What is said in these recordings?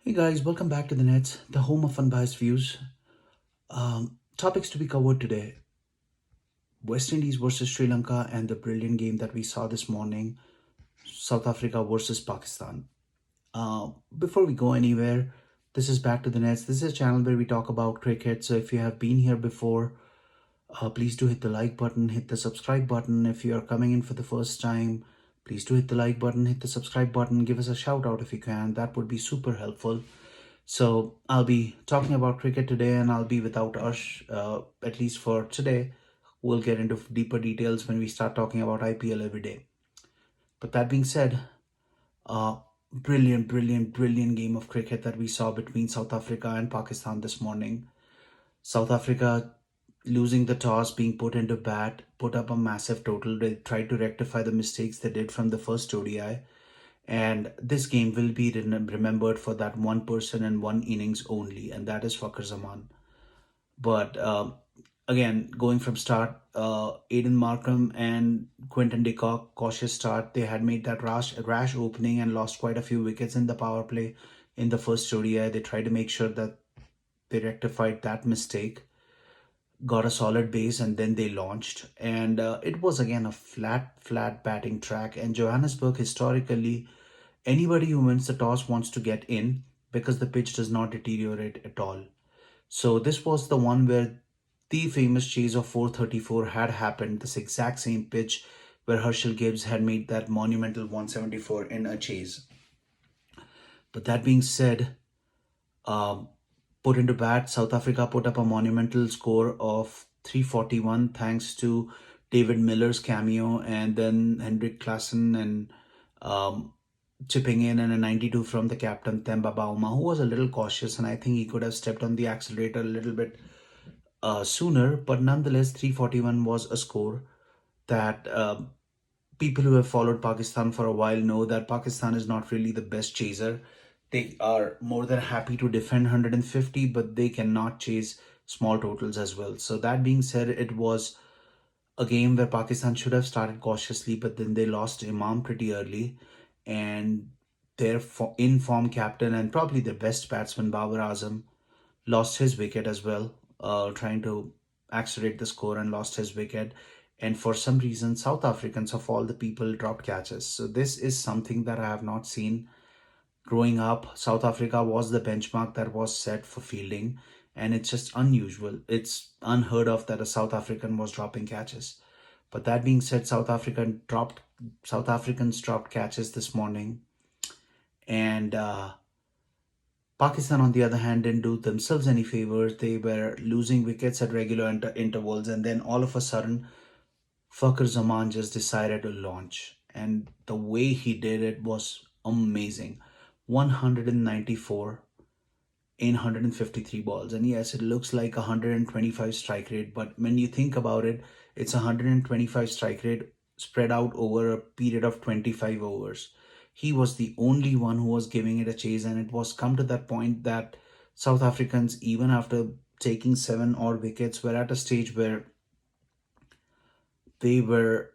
Hey guys, welcome back to the Nets, the home of unbiased views. Topics to be covered today: West Indies versus Sri Lanka and the brilliant game that we saw this morning, South Africa versus Pakistan. Before we go anywhere, this is Back to the Nets. This is a channel where we talk about cricket. So if you have been here before, please do hit the like button, hit the subscribe button. If you are coming in for the first time, please do hit the like button, hit the subscribe button, give us a shout out if you can. That would be super helpful. So I'll be talking about cricket today, and I'll be without Ash, at least for today. We'll get into deeper details when we start talking about IPL every day. But that being said, brilliant game of cricket that we saw between South Africa and Pakistan this morning. South Africa losing the toss, being put into bat, put up a massive total. They tried to rectify the mistakes they did from the first ODI. And this game will be remembered for that one person and one innings only, and that is Fakhar Zaman. But again, going from start, Aiden Markham and Quinton de Kock, cautious start. They had made that rash opening and lost quite a few wickets in the power play in the first ODI. They tried to make sure that they rectified that mistake, got a solid base, and then they launched. And it was again a flat batting track. And Johannesburg, historically, anybody who wins the toss wants to get in because the pitch does not deteriorate at all. So this was the one where the famous chase of 434 had happened, this exact same pitch where Herschel Gibbs had made that monumental 174 in a chase. But that being said, um, put into bat, South Africa put up a monumental score of 341 thanks to David Miller's cameo and then Hendrik Klaassen and um, chipping in and a 92 from the captain Themba Bauma, who was a little cautious, and I think he could have stepped on the accelerator a little bit sooner. But nonetheless, 341 was a score that people who have followed Pakistan for a while know that Pakistan is not really the best chaser. They are more than happy to defend 150, but they cannot chase small totals as well. So that being said, it was a game where Pakistan should have started cautiously, but then they lost Imam pretty early, and their in-form captain and probably the best batsman Babar Azam lost his wicket as well, trying to accelerate the score and lost his wicket. And for some reason, South Africans of all the people dropped catches. So this is something that I have not seen growing up. South Africa was the benchmark that was set for fielding, and it's just unusual. It's unheard of that a South African was dropping catches. But that being said, South Africans dropped catches this morning, and Pakistan, on the other hand, didn't do themselves any favors. They were losing wickets at regular intervals, and then all of a sudden, Fakhar Zaman just decided to launch, and the way he did it was amazing. 194 in 153 balls, and yes, it looks like 125 strike rate, but when you think about it, it's 125 strike rate spread out over a period of 25 overs. He was the only one who was giving it a chase, and it was come to that point that South Africans, even after taking seven odd wickets, were at a stage where they were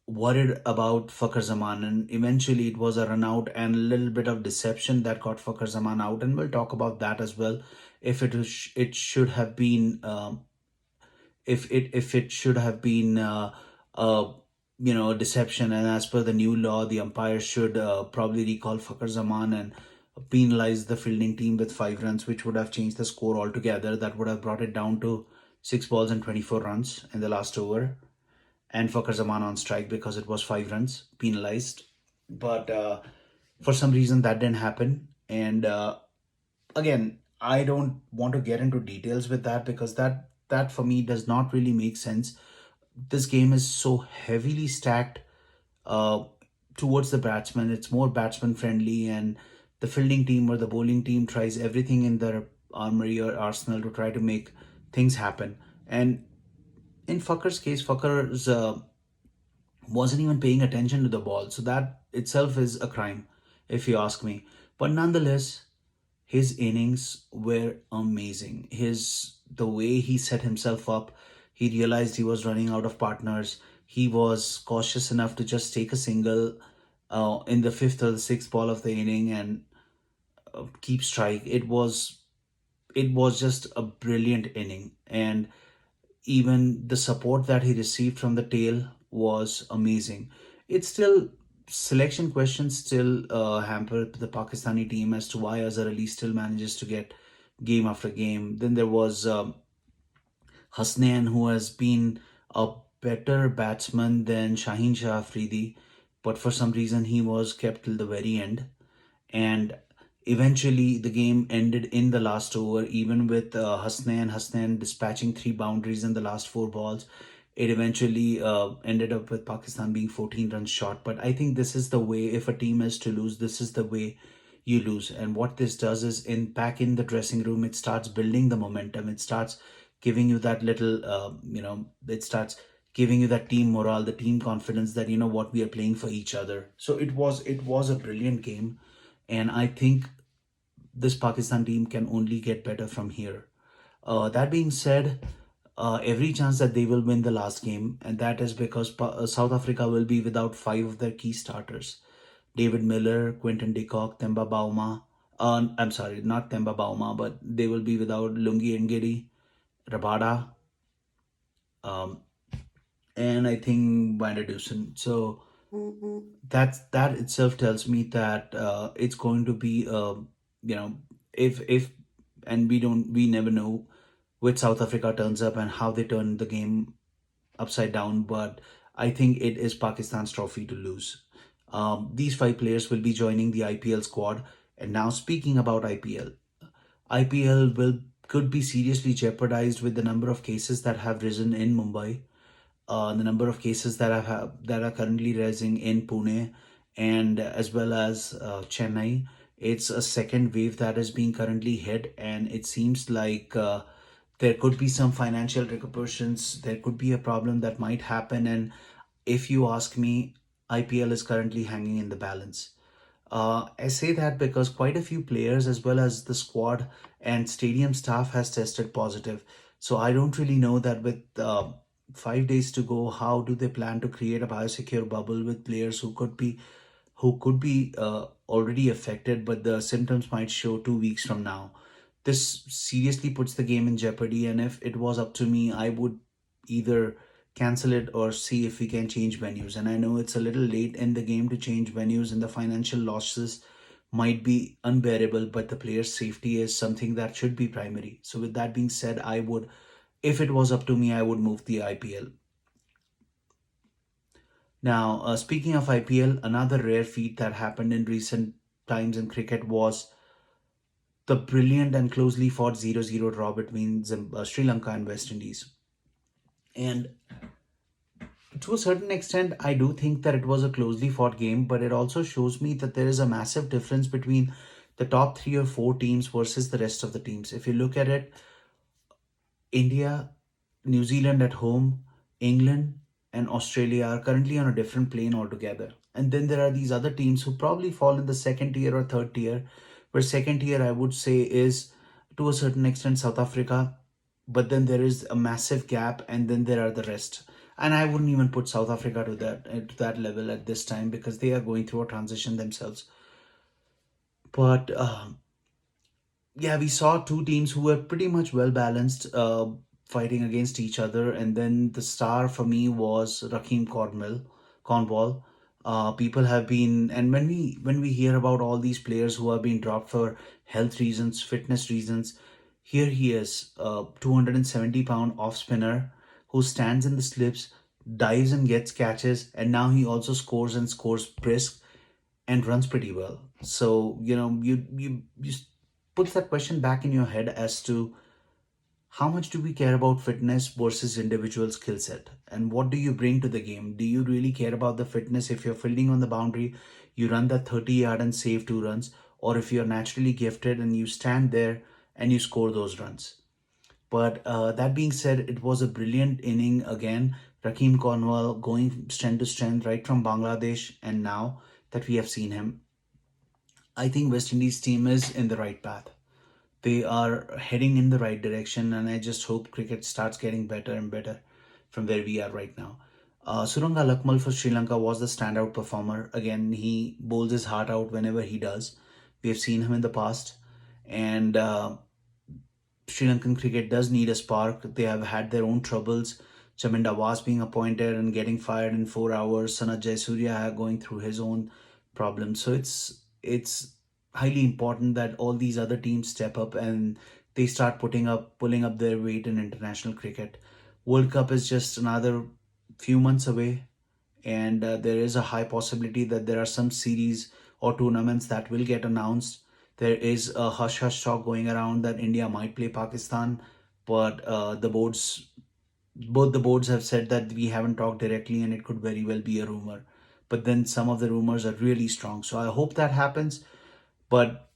worried about Fakhar Zaman, and eventually it was a run out and a little bit of deception that got Fakhar Zaman out, and we'll talk about that as well. If it should have been if it should have been uh, deception, and as per the new law, the umpire should probably recall Fakhar Zaman and penalize the fielding team with 5 runs, which would have changed the score altogether. That would have brought it down to 6 balls and 24 runs in the last over, and Fakhar Zaman on strike because it was 5 runs penalized. But for some reason that didn't happen. And again, I don't want to get into details with that because that for me does not really make sense. This game is so heavily stacked uh, towards the batsman. It's more batsman friendly, and the fielding team or the bowling team tries everything in their armory or arsenal to try to make things happen. And in Fakhar's case, Fakhar's wasn't even paying attention to the ball. So that itself is a crime, if you ask me. But nonetheless, his innings were amazing. The way he set himself up, he realized he was running out of partners. He was cautious enough to just take a single in the fifth or the sixth ball of the inning, and keep strike. It was just a brilliant inning, and even the support that he received from the tail was amazing. It's still selection questions still hamper the Pakistani team as to why Azhar Ali still manages to get game after game. Then there was Hasnain, who has been a better batsman than Shaheen Shah Afridi, but for some reason he was kept till the very end. And eventually the game ended in the last over, even with Hasnain dispatching three boundaries in the last four balls. It eventually ended up with Pakistan being 14 runs short. But I think this is the way, if a team is to lose, this is the way you lose. And what this does is, in back in the dressing room, it starts building the momentum. It starts giving you that little, it starts giving you that team morale, the team confidence that, what, we are playing for each other. So it was a brilliant game, and I think this Pakistan team can only get better from here. That being said, every chance that they will win the last game, and that is because South Africa will be without five of their key starters: David Miller, Quinton de Kock, Themba Bauma. I'm sorry, not Themba Bauma, but they will be without Lungi Ngidi, Rabada, um, and I think Vander Dusen. So that itself tells me that it's going to be you know if and we never know which South Africa turns up and how they turn the game upside down, but I think it is Pakistan's trophy to lose. These five players will be joining the IPL squad. And now, speaking about IPL will could be seriously jeopardized with the number of cases that have risen in Mumbai, the number of cases that are currently rising in Pune, and as well as Chennai. It's a second wave that is being currently hit, and it seems like there could be some financial repercussions. There could be a problem that might happen, and if you ask me, IPL is currently hanging in the balance. I say that because quite a few players, as well as the squad and stadium staff, has tested positive. So I don't really know that with 5 days to go, how do they plan to create a biosecure bubble with players who could be already affected, but the symptoms might show 2 weeks from now. This seriously puts the game in jeopardy, and if it was up to me, I would either cancel it or see if we can change venues. And I know it's a little late in the game to change venues, and the financial losses might be unbearable, but the player's safety is something that should be primary. So, with that being said, if it was up to me, I would move the IPL. Now, speaking of IPL, another rare feat that happened in recent times in cricket was the brilliant and closely fought 0-0 draw between Sri Lanka and West Indies. And to a certain extent, I do think that it was a closely fought game, but it also shows me that there is a massive difference between the top three or four teams versus the rest of the teams. If you look at it, India, New Zealand at home, England, and Australia are currently on a different plane altogether. And then there are these other teams who probably fall in the second tier or third tier, where second tier I would say is to a certain extent South Africa, but then there is a massive gap, and then there are the rest. And I wouldn't even put South Africa to that level at this time because they are going through a transition themselves. But yeah, we saw two teams who were pretty much well balanced, fighting against each other, and then the star for me was Raheem Cornwall. People have been, and when we hear about all these players who have been dropped for health reasons, fitness reasons, here he is, 270-pound off spinner who stands in the slips, dives and gets catches, and now he also scores and scores brisk and runs pretty well. So you puts that question back in your head as to how much do we care about fitness versus individual skill set, and what do you bring to the game? Do you really care about the fitness? If you're fielding on the boundary, you run that 30-yard and save 2 runs, or if you're naturally gifted and you stand there and you score those runs. But that being said, it was a brilliant inning again. Raheem Cornwall going strength to strength right from Bangladesh, and now that we have seen him, I think West Indies team is in the right path. They are heading in the right direction, and I just hope cricket starts getting better and better from where we are right now. Suranga Lakmal for Sri Lanka was the standout performer. Again, he bowls his heart out whenever he does. We have seen him in the past, and Sri Lankan cricket does need a spark. They have had their own troubles. Chaminda was being appointed and getting fired in 4 hours. Sanat Jayasuriya going through his own problems. So it's highly important that all these other teams step up and they start pulling up their weight in international cricket. World Cup is just another few months away, and there is a high possibility that there are some series or tournaments that will get announced. There is a hush hush talk going around that India might play Pakistan, but both the boards have said that we haven't talked directly, and it could very well be a rumor. But then some of the rumors are really strong, so I hope that happens. But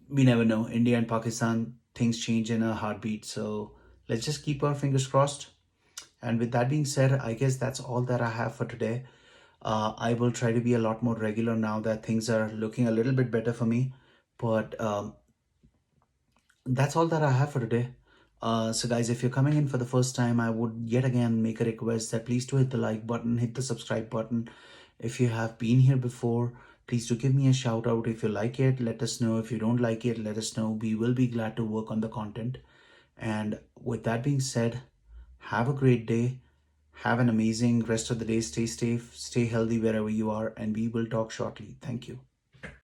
we never know. India and Pakistan, things change in a heartbeat. So let's just keep our fingers crossed. And with that being said, I guess that's all that I have for today. I will try to be a lot more regular now that things are looking a little bit better for me. But that's all that I have for today. So, guys, if you're coming in for the first time, I would yet again make a request that please do hit the like button, hit the subscribe button. If you have been here before, please do give me a shout out. If you like it, let us know. If you don't like it, let us know. We will be glad to work on the content. And with that being said, have a great day. Have an amazing rest of the day. Stay safe, stay healthy wherever you are, and we will talk shortly. Thank you.